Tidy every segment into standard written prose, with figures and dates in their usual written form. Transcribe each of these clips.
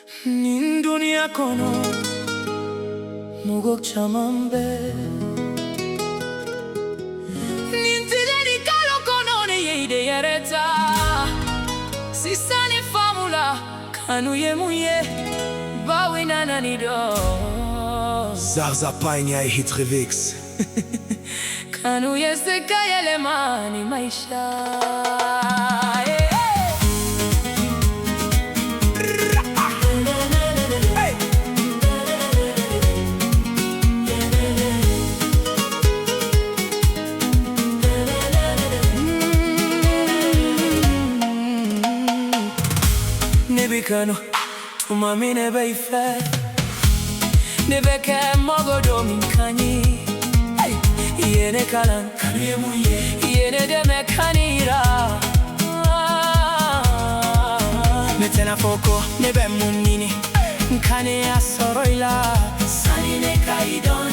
Dunia kono mugok chamambe Nintideni kalo kono ne yeide yereta Sisane famula kanu yemuye Bawi nananido ZARZA PÆNE aihitremix Kanu yeseka yelemani maisha Nebikano tumami nebe ife Nebeke mogodo minkani Yene kalan kanu yemuye Yene deme kanira Metena foko nebe munini Nkane asoroila Sani ne kaidon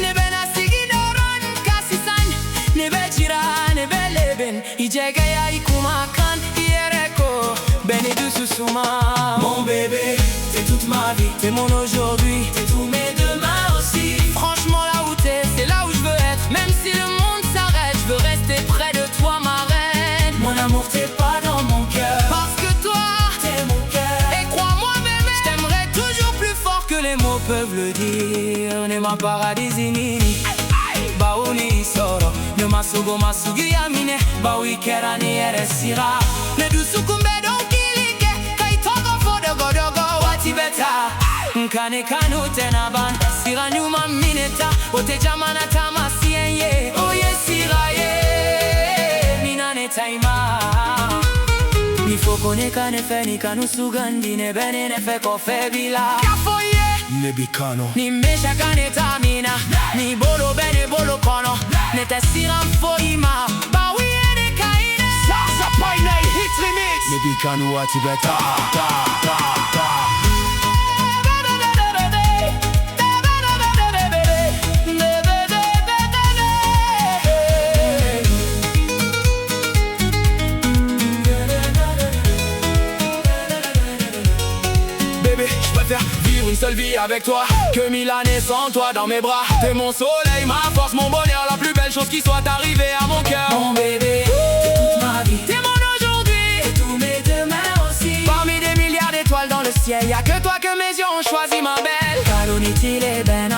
Nebe nasigidoron kasisan Nebe jira nebe leben Ijege ya ikumakan Yereko Beni doucement. Mon bébé, t'es toute ma vie. T'es mon aujourd'hui, t'es tous mes demain aussi. Franchement là où t'es, c'est là où je veux être. Même si le monde s'arrête, je veux rester près de toi ma reine. Mon amour t'es pas dans mon cœur, parce que toi, t'es mon cœur. Et crois-moi bébé, je t'aimerai toujours plus fort que les mots peuvent le dire. Ne ma paradisini, bauni soro. Ne masugo masugi yamine, bawi kerani eresira. Ne dusukumbe Nkane kanu tenaban Sira nyuma mineta Ote jamana tama sienye Oye sira ye Minane taima Nifoko neka nefe nikanu sugandi Nebene nefe kofe bila Kafoye Nebikano Nimesha kane tamina Ni bolo bene bolo kono Nete sira mfoima Bawi ene kaine ZARZA PÆNE aihitremix Nebikano watibeta Vivre une seule vie avec toi que 1000 années sans toi dans mes bras. T'es mon soleil, ma force, mon bonheur, la plus belle chose qui soit arrivée à mon cœur. Mon bébé, t'es toute ma vie. T'es mon aujourd'hui, t'es tous mes demain aussi. Parmi des milliards d'étoiles dans le ciel, y'a que toi que mes yeux ont choisi ma belle. Kalonitile ben